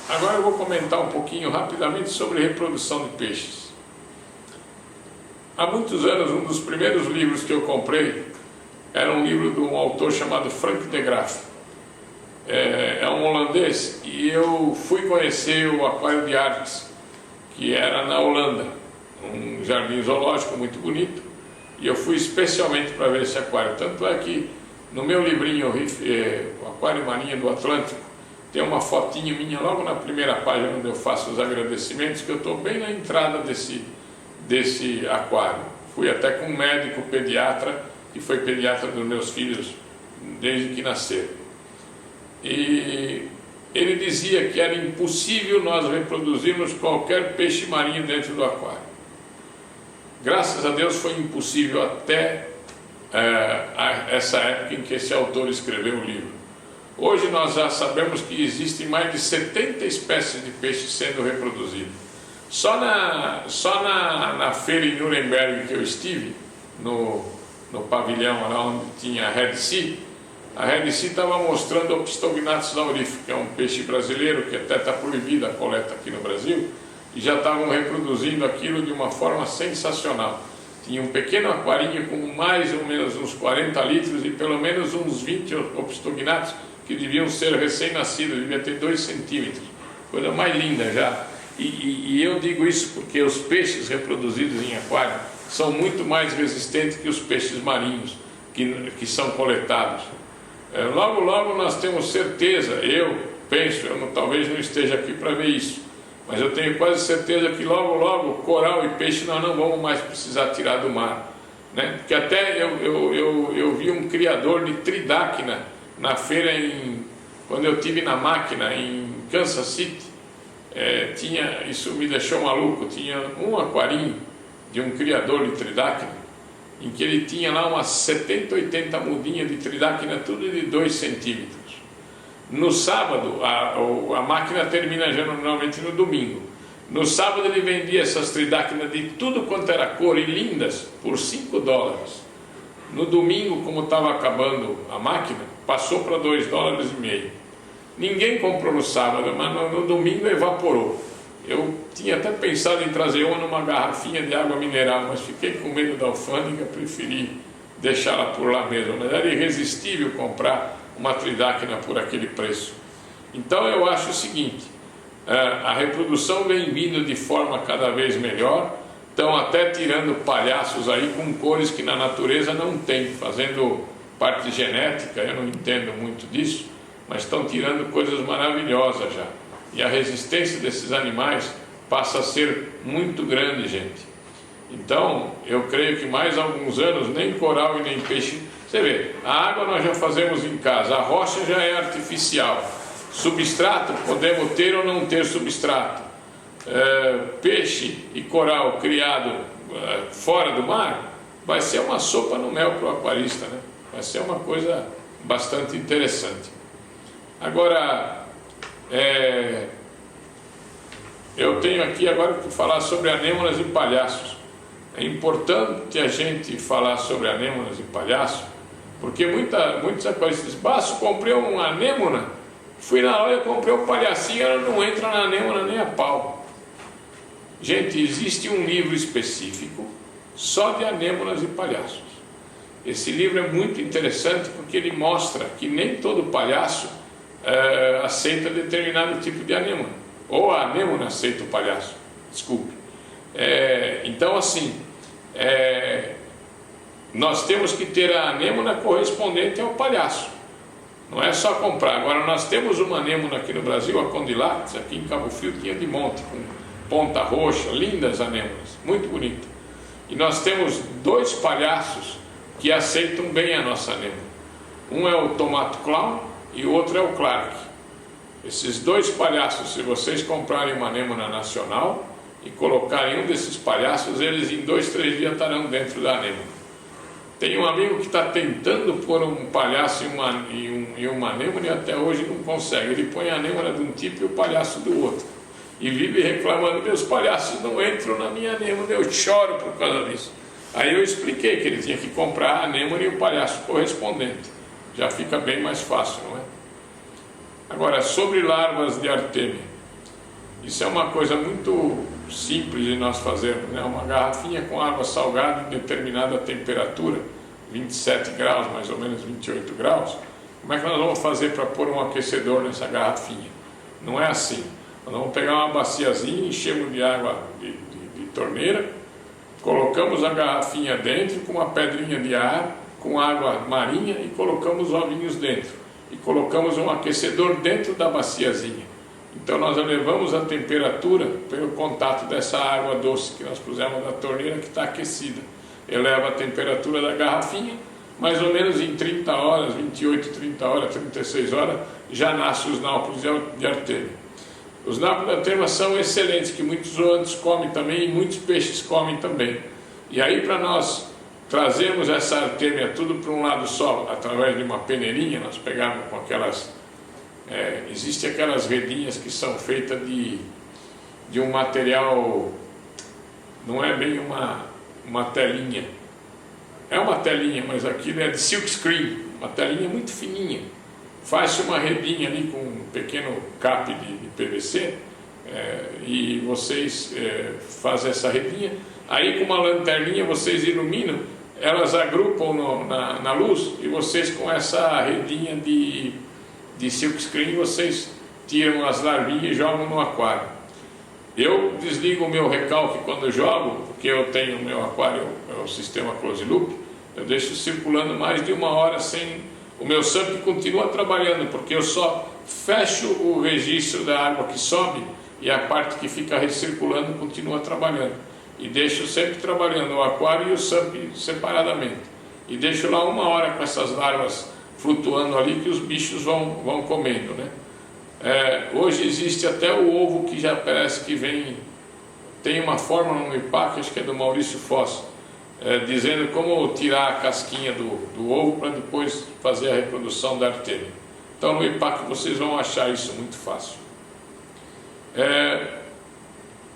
Agora eu vou comentar um pouquinho rapidamente sobre reprodução de peixes. Há muitos anos, um dos primeiros livros que eu comprei era um livro de um autor chamado Frank de Graaf. É um holandês, e eu fui conhecer o Aquário de Artes, que era na Holanda, um jardim zoológico muito bonito, e eu fui especialmente para ver esse aquário. Tanto é que no meu livrinho o Aquário Marinha do Atlântico, tem uma fotinho minha logo na primeira página, onde eu faço os agradecimentos, que eu estou bem na entrada desse aquário. Fui até com um médico pediatra, que foi pediatra dos meus filhos desde que nasceram. E ele dizia que era impossível nós reproduzirmos qualquer peixe marinho dentro do aquário. Graças a Deus foi impossível até essa época em que esse autor escreveu o livro. Hoje nós já sabemos que existem mais de 70 espécies de peixes sendo reproduzidas. Só na feira em Nuremberg que eu estive, no pavilhão lá onde tinha a Red Sea estava mostrando o Opistognathus auriferus, que é um peixe brasileiro que até está proibida a coleta aqui no Brasil, e já estavam reproduzindo aquilo de uma forma sensacional. Tinha um pequeno aquarinho com mais ou menos uns 40 litros e pelo menos uns 20 Opistognathus que deviam ser recém-nascidos, devia ter 2 centímetros, coisa mais linda já. E eu digo isso porque os peixes reproduzidos em aquário são muito mais resistentes que os peixes marinhos que são coletados. Logo nós temos certeza, eu penso, talvez não esteja aqui para ver isso, mas eu tenho quase certeza que logo coral e peixe nós não vamos mais precisar tirar do mar, né? Porque até eu vi um criador de tridacna na feira, quando eu estive na máquina em Kansas City. Isso me deixou maluco. Tinha um aquarinho de um criador de tridacna, em que ele tinha lá umas 70, 80 mudinhas de tridacna, tudo de 2 centímetros. No sábado, a máquina termina já normalmente no domingo. No sábado ele vendia essas tridacnas de tudo quanto era cor e lindas por $5. No domingo, como estava acabando a máquina, passou para $2,50. Ninguém comprou no sábado, mas no domingo evaporou. Eu tinha até pensado em trazer uma numa garrafinha de água mineral, mas fiquei com medo da alfândega, preferi deixá-la por lá mesmo. Mas era irresistível comprar uma tridacna por aquele preço. Então eu acho o seguinte, a reprodução vem vindo de forma cada vez melhor. Estão até tirando palhaços aí com cores que na natureza não tem, fazendo parte genética. Eu não entendo muito disso, mas estão tirando coisas maravilhosas já. E a resistência desses animais passa a ser muito grande, gente. Então, eu creio que mais alguns anos, nem coral e nem peixe... Você vê, a água nós já fazemos em casa, a rocha já é artificial. Substrato, podemos ter ou não ter substrato. Peixe e coral criado fora do mar, vai ser uma sopa no mel para o aquarista, né? Vai ser uma coisa bastante interessante. Agora, eu tenho aqui agora que falar sobre anêmonas e palhaços. É importante a gente falar sobre anêmonas e palhaços, porque muitos aquaristas dizem, Basso, comprei uma anêmona, fui na loja, comprei um palhacinho, ela não entra na anêmona nem a pau. Gente, existe um livro específico só de anêmonas e palhaços. Esse livro é muito interessante porque ele mostra que nem todo palhaço aceita determinado tipo de anêmona, ou a anêmona aceita o palhaço, desculpe. Então assim, nós temos que ter a anêmona correspondente ao palhaço, não é só comprar. Agora nós temos uma anêmona aqui no Brasil, a Condylacs, aqui em Cabo Frio tinha de monte, com ponta roxa, lindas anêmonas, muito bonita. E nós temos 2 palhaços que aceitam bem a nossa anêmona. Um é o Tomato Clown e o outro é o Clark. Esses 2 palhaços, se vocês comprarem uma anêmona nacional e colocarem um desses palhaços, eles em 2, 3 dias estarão dentro da anêmona. Tem um amigo que está tentando pôr um palhaço em uma anêmona e até hoje não consegue. Ele põe a anêmona de um tipo e o palhaço do outro. E vive reclamando, meus palhaços não entram na minha anêmona, eu choro por causa disso. Aí eu expliquei que ele tinha que comprar a anêmona e o palhaço correspondente. Já fica bem mais fácil, não é? Agora, sobre larvas de artêmia. Isso é uma coisa muito simples de nós fazermos, né? Uma garrafinha com água salgada em determinada temperatura, 27 graus, mais ou menos 28 graus. Como é que nós vamos fazer para pôr um aquecedor nessa garrafinha? Não é assim. Nós vamos pegar uma baciazinha, enchemos de água de torneira, colocamos a garrafinha dentro com uma pedrinha de ar, com água marinha, e colocamos ovinhos dentro. E colocamos um aquecedor dentro da baciazinha. Então nós elevamos a temperatura pelo contato dessa água doce que nós pusemos na torneira, que está aquecida. Eleva a temperatura da garrafinha, mais ou menos em 30 horas, 28, 30 horas, 36 horas, já nascem os nápoles de artêmia. Os nápoles de artêmia são excelentes, que muitos zoantes comem também e muitos peixes comem também. E aí, para nós trazermos essa artêmia tudo para um lado só, através de uma peneirinha, nós pegamos com aquelas... existem aquelas redinhas que são feitas de um material, não é bem uma telinha, é uma telinha, mas aquilo é de silk screen, uma telinha muito fininha. Faz-se uma redinha ali com um pequeno cap de PVC, e vocês fazem essa redinha, aí com uma lanterninha vocês iluminam, elas agrupam na luz, e vocês com essa redinha de silk screen, vocês tiram as larvinhas e jogam no aquário. Eu desligo o meu recalque quando jogo, porque eu tenho o meu aquário, o sistema close loop, eu deixo circulando mais de 1 hora sem... O meu SUMP continua trabalhando, porque eu só fecho o registro da água que sobe e a parte que fica recirculando continua trabalhando. E deixo sempre trabalhando o aquário e o SUMP separadamente. E deixo lá 1 hora com essas larvas flutuando ali, que os bichos vão comendo, né? Hoje existe até o ovo que já parece que vem, tem uma fórmula no IPAC, acho que é do Maurício Foss, dizendo como tirar a casquinha do ovo para depois fazer a reprodução da artêmia. Então no IPAC vocês vão achar isso muito fácil.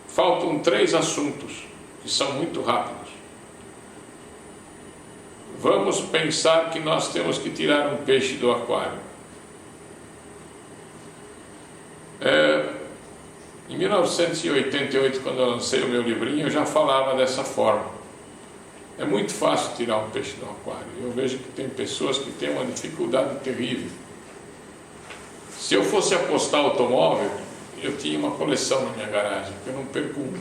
Faltam 3 assuntos que são muito rápidos. Vamos pensar que nós temos que tirar um peixe do aquário. Em 1988, quando eu lancei o meu livrinho, eu já falava dessa forma. É muito fácil tirar um peixe do aquário. Eu vejo que tem pessoas que têm uma dificuldade terrível. Se eu fosse apostar automóvel, eu tinha uma coleção na minha garagem, que eu não perco um.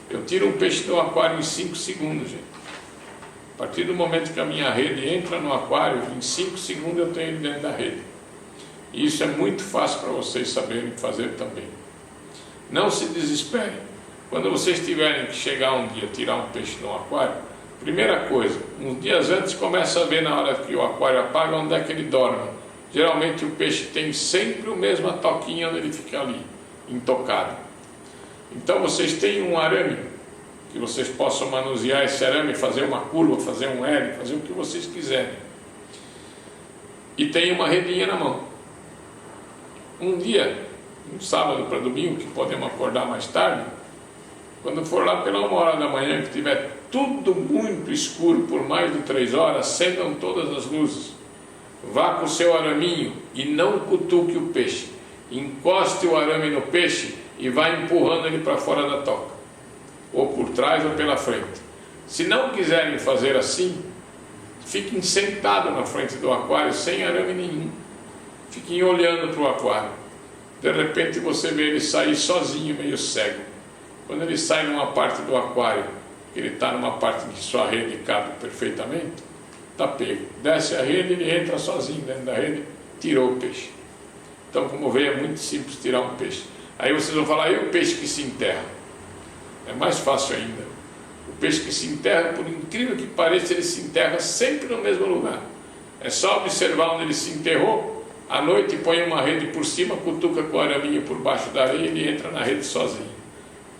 Eu tiro um peixe do aquário em 5 segundos, gente. A partir do momento que a minha rede entra no aquário, em 5 segundos eu tenho ele dentro da rede. E isso é muito fácil para vocês saberem fazer também. Não se desesperem. Quando vocês tiverem que chegar um dia tirar um peixe no aquário, primeira coisa, uns dias antes começa a ver na hora que o aquário apaga onde é que ele dorme. Geralmente o peixe tem sempre a mesma toquinha onde ele fica ali, intocado. Então vocês têm um arame, que vocês possam manusear esse arame, fazer uma curva, fazer um L, fazer o que vocês quiserem. E tem uma redinha na mão. Um dia, um sábado para domingo, que podemos acordar mais tarde, quando for lá pela 1 hora da manhã, que estiver tudo muito escuro por mais de 3 horas, acendam todas as luzes. Vá com o seu araminho e não cutuque o peixe. Encoste o arame no peixe e vá empurrando ele para fora da toca, ou por trás ou pela frente. Se não quiserem fazer assim, fiquem sentados na frente do aquário sem arame nenhum. Fiquem olhando para o aquário. De repente você vê ele sair sozinho, meio cego. Quando ele sai numa parte do aquário, que ele está numa parte que sua rede cabe perfeitamente, está pego. Desce a rede, ele entra sozinho dentro da rede, tirou o peixe. Então, como vê, é muito simples tirar um peixe. Aí vocês vão falar, e o peixe que se enterra? É mais fácil ainda. O peixe que se enterra, por incrível que pareça, ele se enterra sempre no mesmo lugar. É só observar onde ele se enterrou. À noite põe uma rede por cima, cutuca com o araminho por baixo da areia e ele entra na rede sozinho.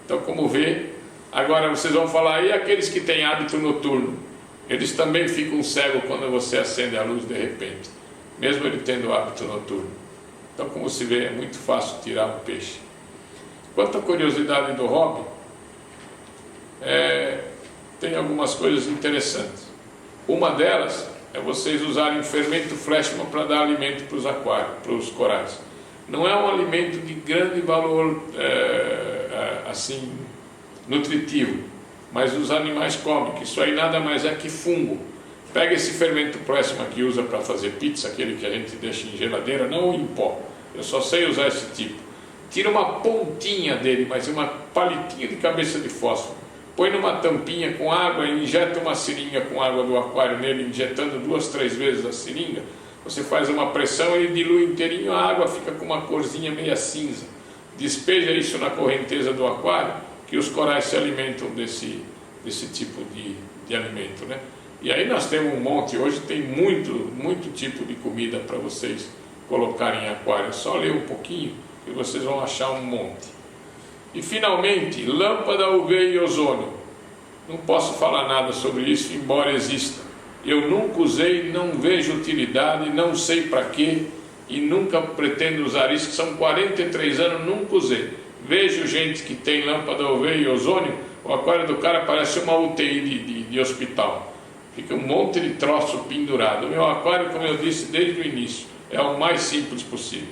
Então, como vê, agora vocês vão falar, e aqueles que têm hábito noturno? Eles também ficam cegos quando você acende a luz de repente, mesmo ele tendo hábito noturno. Então, como se vê, é muito fácil tirar um peixe. Quanto à curiosidade do hobby, tem algumas coisas interessantes. Uma delas é vocês usarem fermento Fleshman para dar alimento para os aquários, para os corais. Não é um alimento de grande valor assim nutritivo, mas os animais comem, que isso aí nada mais é que fungo. Pega esse fermento próximo que usa para fazer pizza, aquele que a gente deixa em geladeira, não em pó, eu só sei usar esse tipo. Tira uma pontinha dele, mas uma palitinha de cabeça de fósforo, põe numa tampinha com água e injeta uma seringa com água do aquário nele, injetando 2, 3 vezes a seringa. Você faz uma pressão, ele dilui inteirinho, a água fica com uma corzinha meia cinza. Despeja isso na correnteza do aquário, que os corais se alimentam desse tipo de alimento, né? E aí nós temos um monte, hoje tem muito tipo de comida para vocês colocarem em aquário. É só ler um pouquinho que vocês vão achar um monte. E finalmente, lâmpada UV e ozônio. Não posso falar nada sobre isso, embora exista. Eu nunca usei, não vejo utilidade, não sei para quê e nunca pretendo usar isso, que são 43 anos, nunca usei. Vejo gente que tem lâmpada UV e ozônio, o aquário do cara parece uma UTI de hospital. Fica um monte de troço pendurado. O meu aquário, como eu disse desde o início, é o mais simples possível.